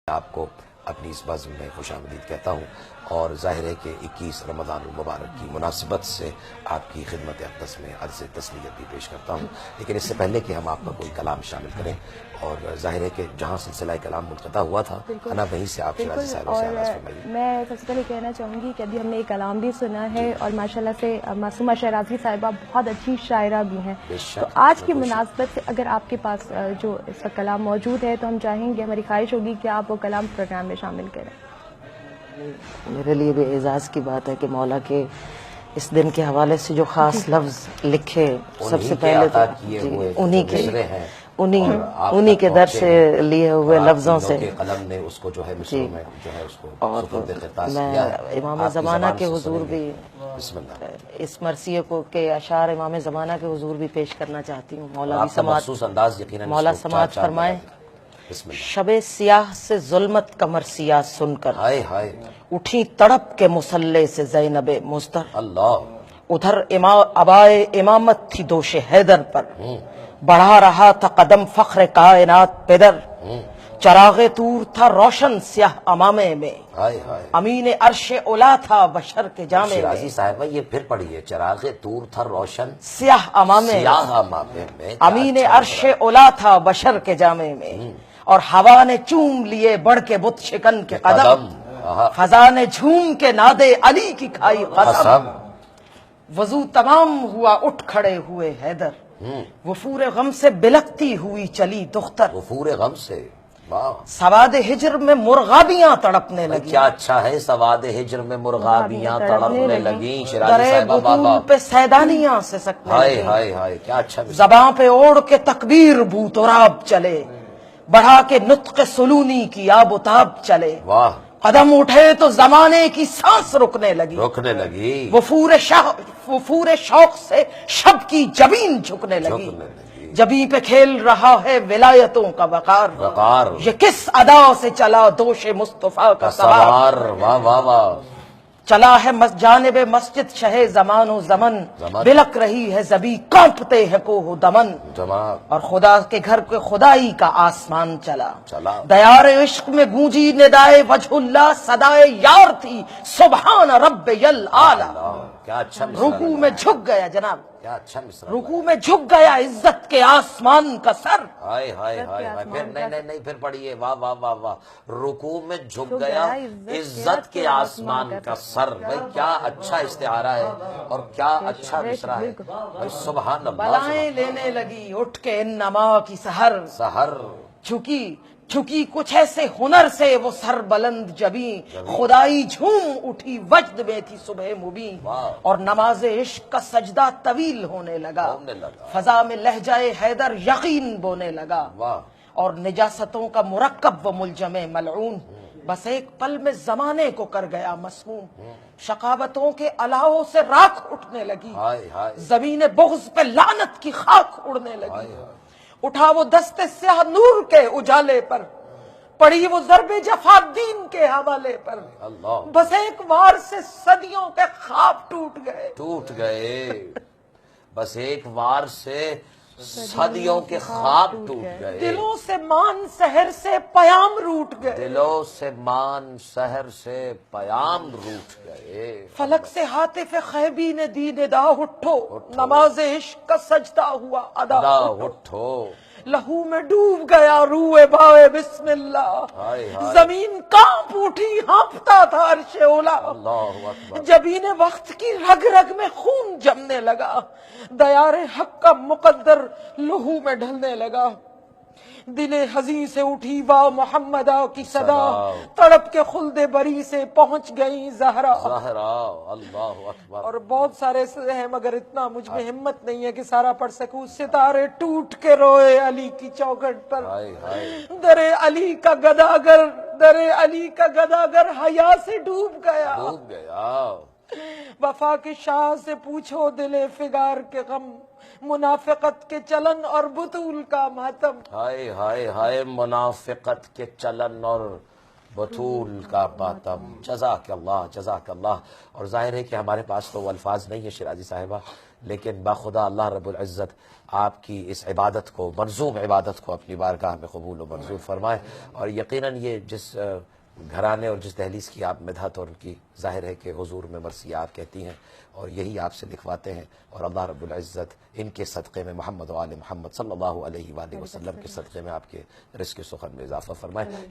آپ کو اپنی اس بزم میں خوش آمدید کہتا ہوں، اور ظاہر ہے کہ 21 رمضان المبارک کی مناسبت سے آپ کی خدمت اقدس میں عرض تسلیت بھی پیش کرتا ہوں۔ لیکن اس سے پہلے کہ ہم آپ کا کوئی کلام شامل کریں، اور ظاہر ہے کہ جہاں سلسلہ کلام منقطع ہوا تھا انا وہیں سے آپ شیرازی صاحبہ سے آغاز فرمائیے۔ میں سب سے پہلے کہنا چاہوں گی کہ ابھی ہم نے ایک کلام بھی سنا ہے، اور ماشاءاللہ سے معصومہ شیرازی صاحبہ بہت اچھی شاعرہ بھی ہیں، تو آج کی مناسبت سے اگر آپ کے پاس جو اس وقت کلام موجود ہے تو ہم چاہیں گے، ہماری خواہش ہوگی کہ آپ وہ کلام پروگرام میں شامل کریں۔ میرے لیے بھی اعزاز کی بات ہے کہ مولا کے اس دن کے حوالے سے جو خاص لفظ لکھے، سب سے پہلے تو انہی کے در سے لیے ہوئے لفظوں سے، قلم نے اس کو جو ہے مصروں میں جو ہے اس کو سپرد خطاس میں کیا ہے۔ امام زمانہ کے حضور بھی بسم اللہ اس مرثیے کو کے اشعار امام زمانہ کے حضور بھی پیش کرنا چاہتی ہوں۔ مولا بھی آپ کا مخصوص انداز یقیناً مولا اس کو سماعت چار فرمائیں۔ بسم اللہ۔ شب سیاہ سے ظلمت کا مرثیہ سن کر ہائے ہائے اٹھی تڑپ کے مسلح سے زینب مزدر، اللہ، ادھر ابائے امامت تھی دوش حیدر پر، بڑھا رہا تھا قدم فخر کائنات پدر، چراغ طور تھا روشن سیاہ امامے میں، ہائے ہائے۔ امین عرش اولا تھا بشر کے جامے شیرازی میں، صاحبہ یہ پھر پڑھیے، چراغ طور تھا روشن سیاہ امامے میں، سیاہ امامے میں، امین عرش اولا تھا بشر کے جامے میں، اور ہوا نے چوم لیے بڑھ کے بت شکن کے قدم، خزاں نے جھوم کے نادے علی کی کھائی قسم، وضو تمام ہوا اٹھ کھڑے ہوئے حیدر، وفور غم سے بلکتی ہوئی چلی دختر، غفور غم سے، واہ سواد ہجر میں مرغابیاں تڑپنے لگی، کیا اچھا ہے، سواد ہجر میں مرغابیاں تڑپنے لگیں، شیرازی درے صاحبہ بطول بابا، پہ سیدانیاں سے سکنے ہائے لگی، ہائے ہائے، کیا اچھا مثال۔ زباں پہ اوڑھ کے تکبیر بو تراب چلے، بڑھا کے نطق سلونی کی آب و تاب چلے، واہ، قدم اٹھے تو زمانے کی سانس رکنے لگی، رکنے لگی، وفور شوق سے شب کی جبین جھکنے لگی، جھکنے لگی، جبیں پہ کھیل رہا ہے ولایتوں کا وقار، وقار، یہ کس ادا سے چلا دوش مصطفیٰ کا سوار، سوار، واہ واہ واہ، چلا ہے جانب مسجد شہ زمان و زمن، بلک رہی ہے زبی کانپتے ہیں کوہ و دمن، جماعت اور خدا کے گھر کے خدائی کا آسمان چلا، چلا، دیار عشق میں گونجی ندائے وجہ اللہ، صدائے یار تھی سبحان رب یل اعلی، کیا اچھا مثال، رکوع میں جھک گیا جناب، کیا اچھا مثال، رکوع میں جھک گیا عزت کے آسمان کا سر، ہائے ہائے ہائے ہائے، پھر نہیں پھر پڑھیے، واہ واہ واہ واہ، رکوع میں جھک گیا عزت کے آسمان کا سر، بھائی کیا اچھا استعارہ ہے اور کیا اچھا مصرع ہے، بھائی سبحان اللہ، بلائیں لینے لگی اٹھ کے ان نما کی سحر، سحر، جھکی کچھ ایسے ہنر سے وہ سر بلند جبیں، خدائی جھوم اٹھی وجد میں تھی صبح مبین، اور نماز عشق کا سجدہ طویل ہونے لگا، فضا میں لہجہ حیدر یقین بونے لگا، واہ، اور نجاستوں کا مرکب و ملجم ملعون، بس ایک پل میں زمانے کو کر گیا مسموم، شقاوتوں کے الاؤ سے راکھ اٹھنے لگی، ہائے ہائے، زمین بغض پہ لعنت کی خاک اڑنے لگی، اٹھا وہ دست سیاہ نور کے اجالے پر، پڑی وہ ضرب جفا دین کے حوالے پر، اللہ، بس ایک وار سے صدیوں کے خواب ٹوٹ گئے، بس ایک وار سے صدیوں کے خواب ٹوٹ گئے، دلوں سے مان سحر سے پیام روٹ گئے، دلوں سے مان سحر سے پیام روٹ گئے، فلک سے ہاتف خیبی نے دی ندا اٹھو، نماز عشق کا سجدہ ہوا ادا اٹھو، لہو میں ڈوب گیا روئے بھائے بسم اللہ، زمین کانپ اٹھی ہانپتا تھا عرش اولا، اللہ اکبر، جبین وقت کی رگ رگ میں خون جمنے لگا، دیار حق کا مقدر لہو میں ڈھلنے لگا، دل حزین سے اٹھی وا محمدہ کی صدا، تڑپ کے خلد بری سے پہنچ گئی زہرا، اللہ اکبر، اور بہت سارے ہیں مگر اتنا مجھ میں ہمت نہیں ہے کہ سارا پڑھ سکوں، ستارے ٹوٹ کے روئے علی کی چوکھٹ پر، در علی کا گداگر حیا سے ڈوب گیا، وفا کے شاہ سے پوچھو دل فگار کے غم، منافقت کے چلن اور بطول کا ماتم، ہائے ہائے ہائے، منافقت کے چلن اور بطول کا ماتم، جزاک اللہ، جزاک اللہ، اور ظاہر ہے کہ ہمارے پاس تو وہ الفاظ نہیں ہے شیرازی صاحبہ لیکن باخدا اللہ رب العزت آپ کی اس عبادت کو، منظوم عبادت کو اپنی بارگاہ میں قبول و منظور فرمائے. اور یقیناً یہ جس گھرانے اور جس دہلیز کی آپ مدحت اور ان کی ظاہر ہے کہ حضور میں مرثیہ آپ کہتی ہیں اور یہی آپ سے لکھواتے ہیں، اور اللہ رب العزت ان کے صدقے میں محمد و آل محمد صلی اللہ علیہ وآلہ وسلم کے صدقے میں آپ کے رزق سخن میں اضافہ فرمائے.